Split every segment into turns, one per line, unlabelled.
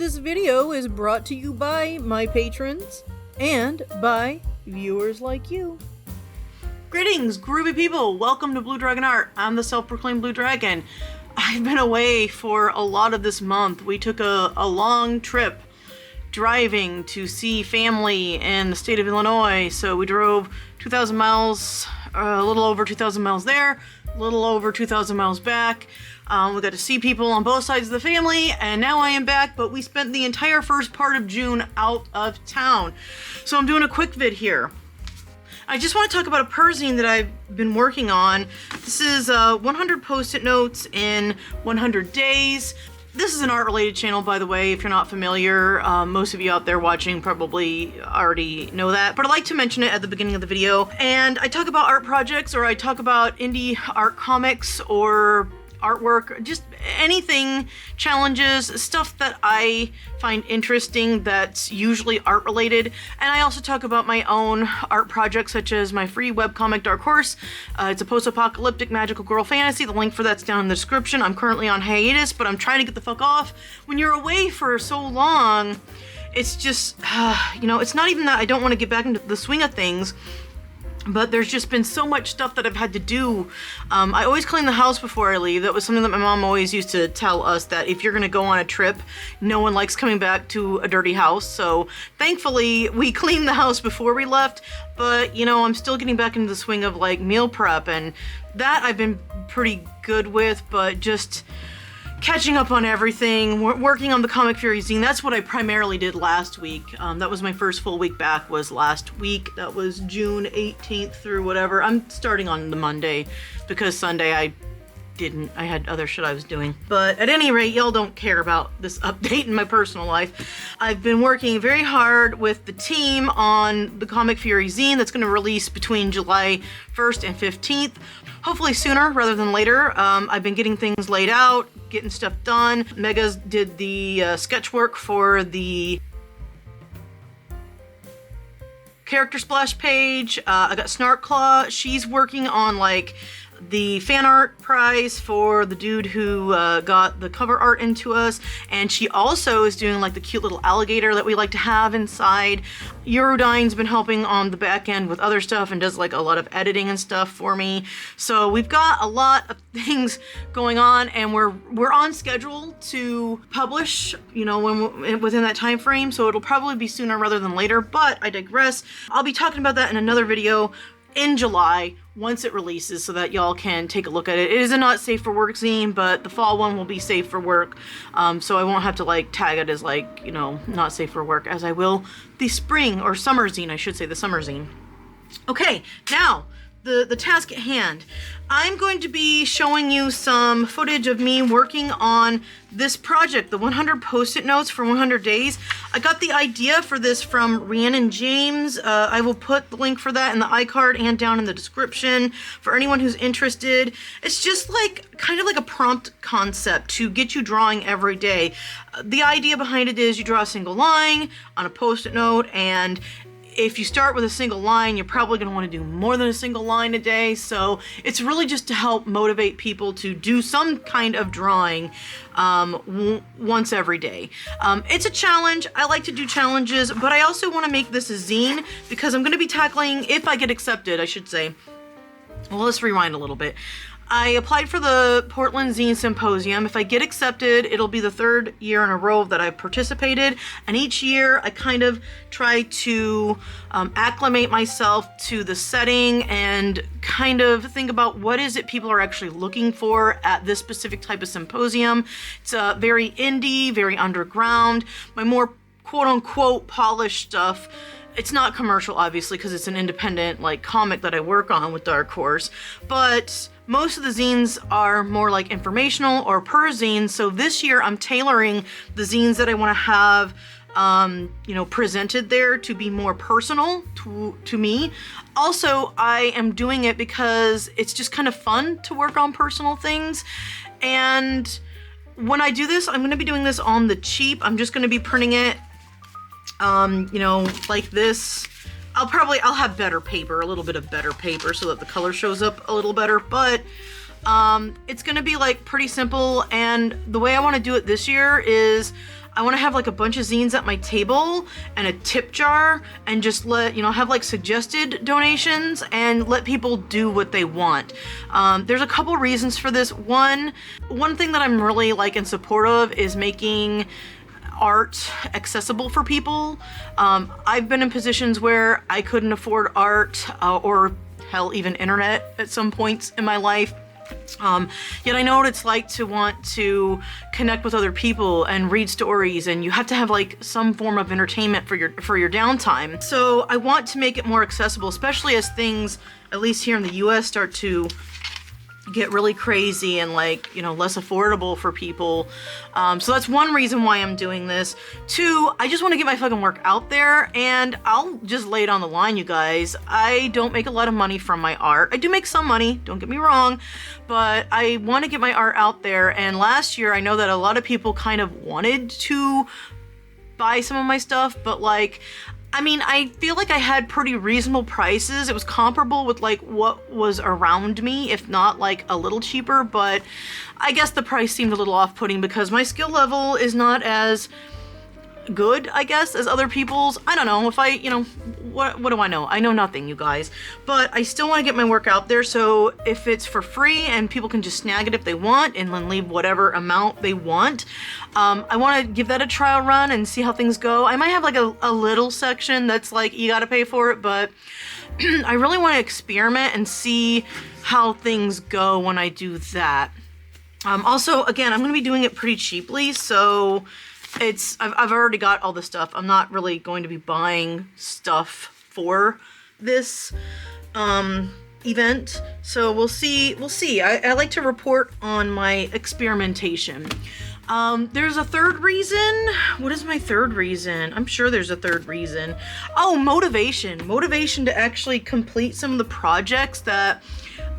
This video is brought to you by my patrons and by viewers like you.
Greetings, groovy people! Welcome to Blue Dragon Art. I'm the self-proclaimed Blue Dragon. I've been away for a lot of this month. We took a long trip driving to see family in the state of Illinois. So we drove 2,000 miles, a little over 2,000 miles there, a little over 2,000 miles back. We got to see people on both sides of the family, and now I am back, but we spent the entire first part of June out of town. So I'm doing a quick vid here. I just want to talk about a Perzine that I've been working on. This is 100 post-it notes in 100 days. This is an art-related channel, by the way, if you're not familiar. Most of you out there watching probably already know that, but I like to mention it at the beginning of the video. And I talk about art projects, or I talk about indie art comics, or artwork, just anything, challenges, stuff that I find interesting that's usually art related. And I also talk about my own art projects, such as my free webcomic Dark Horse. It's a post-apocalyptic magical girl fantasy. The link for that's down in the description. I'm currently on hiatus, but I'm trying to get the fuck off. When you're away for so long, it's just, you know, it's not even that I don't want to get back into the swing of things, but there's just been so much stuff that I've had to do. I always clean the house before I leave. That was something that my mom always used to tell us, that if you're gonna go on a trip, no one likes coming back to a dirty house. So thankfully we cleaned the house before we left, but you know, I'm still getting back into the swing of like meal prep, and that I've been pretty good with, but just catching up on everything, working on the Comic Fury zine. That's what I primarily did last week. That was my first full week back, was last week. That was June 18th through whatever. I'm starting on the Monday because Sunday I had other shit I was doing. But at any rate, y'all don't care about this update in my personal life. I've been working very hard with the team on the Comic Fury zine that's going to release between July 1st and 15th. Hopefully sooner rather than later. I've been getting things laid out, getting stuff done. Megas did the sketch work for the character splash page. I got Snarkclaw. She's working on like the fan art prize for the dude who got the cover art into us, and she also is doing like the cute little alligator that we like to have inside. Eurodyne's been helping on the back end with other stuff and does like a lot of editing and stuff for me. So we've got a lot of things going on, and we're on schedule to publish, you know, within that time frame. So it'll probably be sooner rather than later, but I digress. I'll be talking about that in another video in July once it releases, so that y'all can take a look at it. It is a not safe for work zine, but the fall one will be safe for work, so I won't have to like tag it as like, you know, not safe for work, as I will the spring or summer zine, I should say, the summer zine. Okay, now the task at hand. I'm going to be showing you some footage of me working on this project, the 100 post-it notes for 100 days. I got the idea for this from Rhiannon James. I will put the link for that in the iCard and down in the description for anyone who's interested. It's just like kind of like a prompt concept to get you drawing every day. The idea behind it is you draw a single line on a post-it note, and if you start with a single line, you're probably going to want to do more than a single line a day. So it's really just to help motivate people to do some kind of drawing once every day. It's a challenge. I like to do challenges, but I also want to make this a zine because I'm going to be tackling, if I get accepted, I should say. Well, let's rewind a little bit. I applied for the Portland Zine Symposium. If I get accepted, it'll be the third year in a row that I've participated. And each year I kind of try to acclimate myself to the setting and kind of think about what is it people are actually looking for at this specific type of symposium. It's very indie, very underground. My more quote-unquote polished stuff, it's not commercial, obviously, because it's an independent like comic that I work on with Dark Horse, but most of the zines are more like informational or Perzines. So this year I'm tailoring the zines that I want to have you know, presented there to be more personal to me. Also, I am doing it because it's just kind of fun to work on personal things, and when I do this, I'm going to be doing this on the cheap. I'm just going to be printing it you know, like this. I'll have better paper, a little bit of better paper, so that the color shows up a little better, but it's gonna be like pretty simple. And the way I want to do it this year is I want to have like a bunch of zines at my table and a tip jar, and just let, you know, have like suggested donations and let people do what they want. There's a couple reasons for this. One thing that I'm really like in support of is making art accessible for people. I've been in positions where I couldn't afford art, or hell, even internet at some points in my life. Yet I know what it's like to want to connect with other people and read stories, and you have to have like some form of entertainment for your downtime. So I want to make it more accessible, especially as things, at least here in the US, start to get really crazy and like, you know, less affordable for people. So that's one reason why I'm doing this. Two, I just want to get my fucking work out there, and I'll just lay it on the line, you guys. I don't make a lot of money from my art. I do make some money, don't get me wrong, but I want to get my art out there. And last year, I know that a lot of people kind of wanted to buy some of my stuff, but like, I mean, I feel like I had pretty reasonable prices. It was comparable with like what was around me, if not like a little cheaper, but I guess the price seemed a little off-putting because my skill level is not as good, I guess, as other people's. I don't know if I, you know, what do I know? I know nothing, you guys, but I still want to get my work out there. So if it's for free and people can just snag it if they want and then leave whatever amount they want, I want to give that a trial run and see how things go. I might have like a little section that's like, you got to pay for it, but I really want to experiment and see how things go when I do that. Also, again, I'm going to be doing it pretty cheaply, so I've already got all the stuff. I'm not really going to be buying stuff for this event, so we'll see. I like to report on my experimentation. There's a third reason. What is my third reason? I'm sure there's a third reason. Oh, motivation. Motivation to actually complete some of the projects that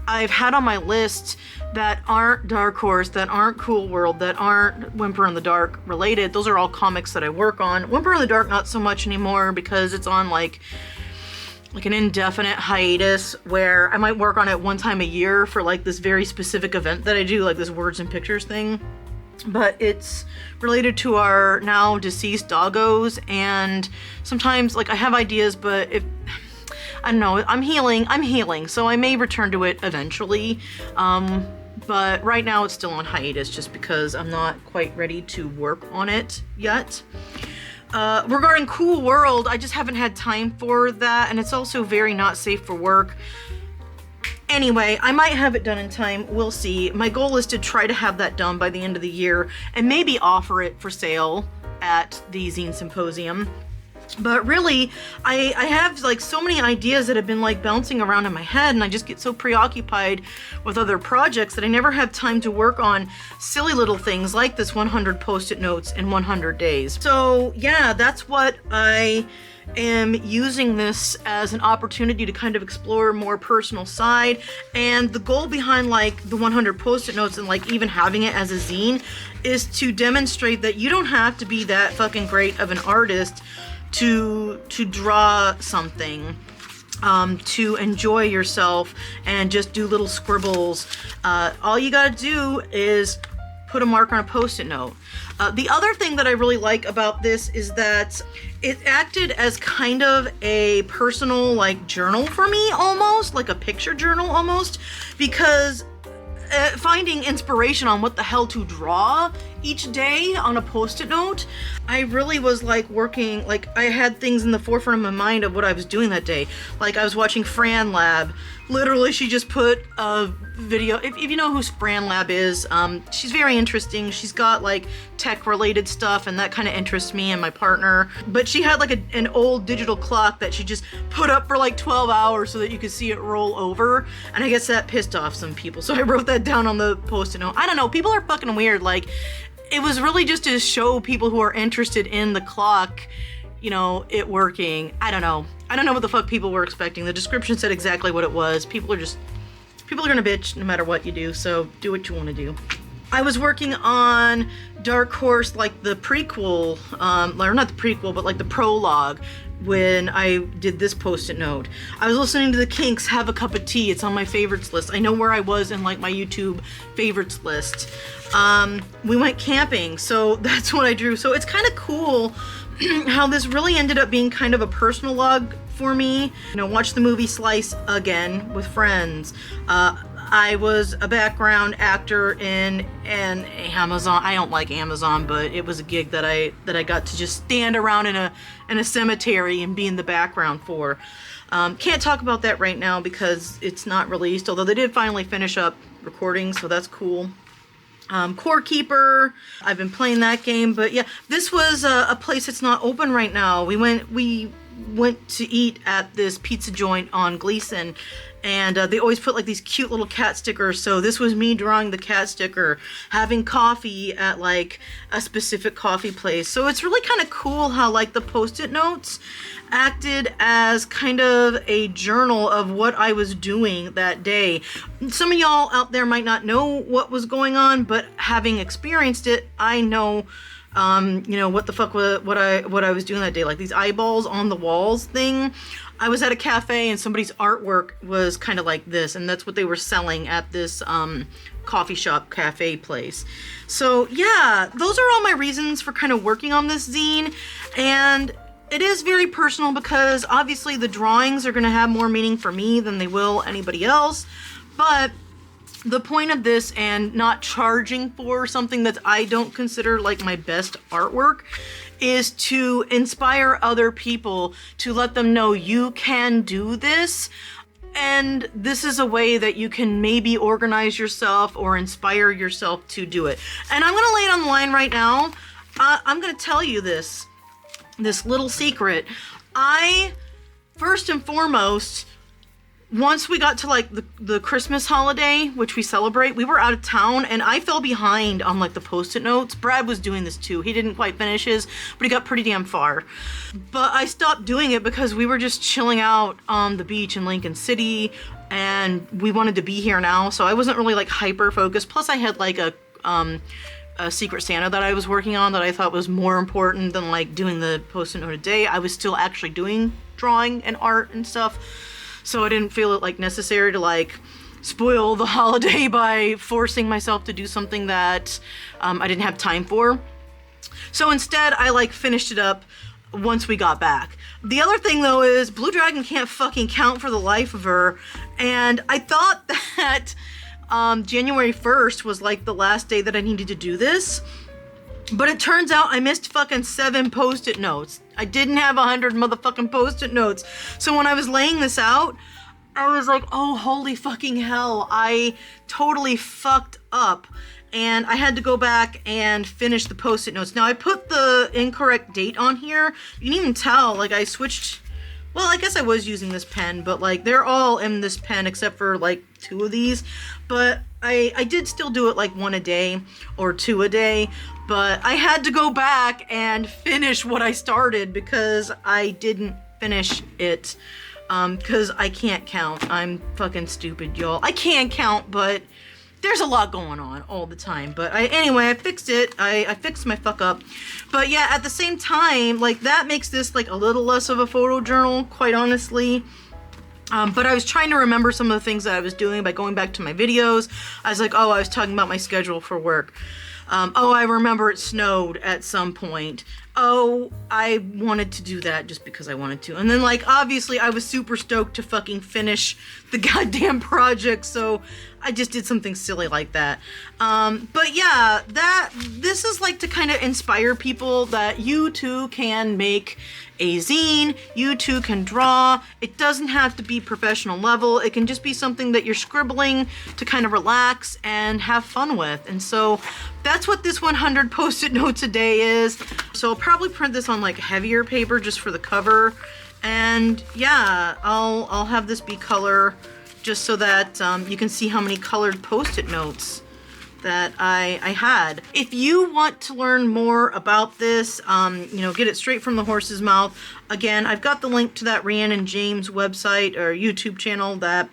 I've had on my list that aren't Dark Horse, that aren't Cool World, that aren't Whimper in the Dark related. Those are all comics that I work on. Whimper in the Dark, not so much anymore because it's on like an indefinite hiatus where I might work on it one time a year for like this very specific event that I do, like this words and pictures thing. But it's related to our now deceased doggos, and sometimes like I have ideas, but if I don't know, I'm healing, so I may return to it eventually. But right now it's still on hiatus just because I'm not quite ready to work on it yet. Regarding Cool World, I just haven't had time for that, and it's also very not safe for work. Anyway, I might have it done in time, we'll see. My goal is to try to have that done by the end of the year and maybe offer it for sale at the Zine Symposium. But really, I have like so many ideas that have been like bouncing around in my head, and I just get so preoccupied with other projects that I never have time to work on silly little things like this 100 post-it notes in 100 days. So yeah, that's what I am using this as an opportunity to kind of explore more personal side. And the goal behind like the 100 post-it notes and like even having it as a zine is to demonstrate that you don't have to be that fucking great of an artist to draw something, to enjoy yourself and just do little scribbles. All you gotta do is put a mark on a post-it note. The other thing that I really like about this is that it acted as kind of a personal like journal for me, almost like a picture journal almost, because finding inspiration on what the hell to draw each day on a post-it note, I really was like working, like I had things in the forefront of my mind of what I was doing that day. Like I was watching Fran Lab. Literally, she just put a video, if you know who Fran Lab is, she's very interesting. She's got like tech related stuff, and that kind of interests me and my partner. But she had like an old digital clock that she just put up for like 12 hours so that you could see it roll over. And I guess that pissed off some people. So I wrote that down on the post-it note. I don't know, people are fucking weird. Like, it was really just to show people who are interested in the clock, you know, it working. I don't know what the fuck people were expecting. The description said exactly what it was. People are gonna bitch no matter what you do, so do what you want to do. I was working on Dark Horse, like the prequel, or not the prequel, but like the prologue when I did this post-it note. I was listening to the Kinks' Have a Cup of Tea. It's on my favorites list. I know where I was in like my YouTube favorites list. We went camping, so that's what I drew. So it's kind of cool how this really ended up being kind of a personal log for me. You know, watch the movie Slice again with friends. I was a background actor in an Amazon. I don't like Amazon, but it was a gig that I got to just stand around in a cemetery and be in the background for. Can't talk about that right now because it's not released, although they did finally finish up recording, so that's cool. Core Keeper, I've been playing that game, but yeah, this was a place that's not open right now. We went to eat at this pizza joint on Gleason, and they always put like these cute little cat stickers. So this was me drawing the cat sticker, having coffee at like a specific coffee place. So it's really kind of cool how like the post-it notes acted as kind of a journal of what I was doing that day. Some of y'all out there might not know what was going on, but having experienced it, I know you know, what the fuck what I was doing that day. Like these eyeballs on the walls thing. I was at a cafe and somebody's artwork was kind of like this, and that's what they were selling at this coffee shop cafe place. So yeah, those are all my reasons for kind of working on this zine, and it is very personal because obviously the drawings are going to have more meaning for me than they will anybody else. But the point of this, and not charging for something that I don't consider like my best artwork, is to inspire other people, to let them know you can do this. And this is a way that you can maybe organize yourself or inspire yourself to do it. And I'm gonna lay it on the line right now. I'm gonna tell you this little secret. I, first and foremost, once we got to like the Christmas holiday, which we celebrate, we were out of town and I fell behind on like the post-it notes. Brad was doing this too. He didn't quite finish his, but he got pretty damn far. But I stopped doing it because we were just chilling out on the beach in Lincoln City and we wanted to be here now. So I wasn't really like hyper focused. Plus I had like a Secret Santa that I was working on that I thought was more important than like doing the post-it note a day. I was still actually doing drawing and art and stuff. So I didn't feel it like necessary to like spoil the holiday by forcing myself to do something that I didn't have time for. So instead I like finished it up once we got back. The other thing though is Blue Dragon can't fucking count for the life of her. And I thought that January 1st was like the last day that I needed to do this. But it turns out I missed fucking 7 post-it notes. I didn't have 100 motherfucking post-it notes. So when I was laying this out, I was like, oh, holy fucking hell. I totally fucked up. And I had to go back and finish the post-it notes. Now I put the incorrect date on here. You can even tell, like I switched, well, I guess I was using this pen, but like they're all in this pen except for like 2 of these. But I did still do it like 1 a day or 2 a day. But I had to go back and finish what I started because I didn't finish it. Because I can't count. I'm fucking stupid, y'all. I can count, but there's a lot going on all the time. But anyway, I fixed it. I fixed my fuck up. But yeah, at the same time, like that makes this like a little less of a photo journal, quite honestly. But I was trying to remember some of the things that I was doing by going back to my videos. I was like, oh, I was talking about my schedule for work. Oh, I remember it snowed at some point. Oh, I wanted to do that just because I wanted to. And then, like, obviously I was super stoked to fucking finish the goddamn project, so I just did something silly like that. But yeah, this is like to kind of inspire people that you too can make a zine, you too can draw. It doesn't have to be professional level. It can just be something that you're scribbling to kind of relax and have fun with. And so that's what this 100 post-it notes a day is. So I'll probably print this on like heavier paper just for the cover. And yeah, I'll have this be color just so that you can see how many colored post-it notes that I had. If you want to learn more about this, you know, get it straight from the horse's mouth. Again, I've got the link to that Rhiannon James website or YouTube channel that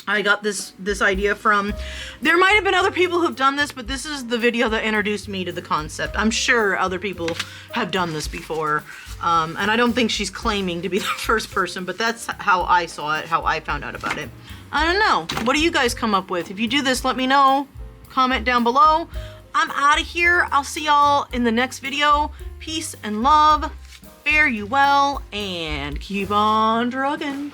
I got this idea from, there might have been other people who've done this, but this is the video that introduced me to the concept. I'm sure other people have done this before. And I don't think she's claiming to be the first person, but that's how I saw it, how I found out about it. I don't know. What do you guys come up with? If you do this, let me know. Comment down below. I'm out of here. I'll see y'all in the next video. Peace and love. Fare you well and keep on trucking.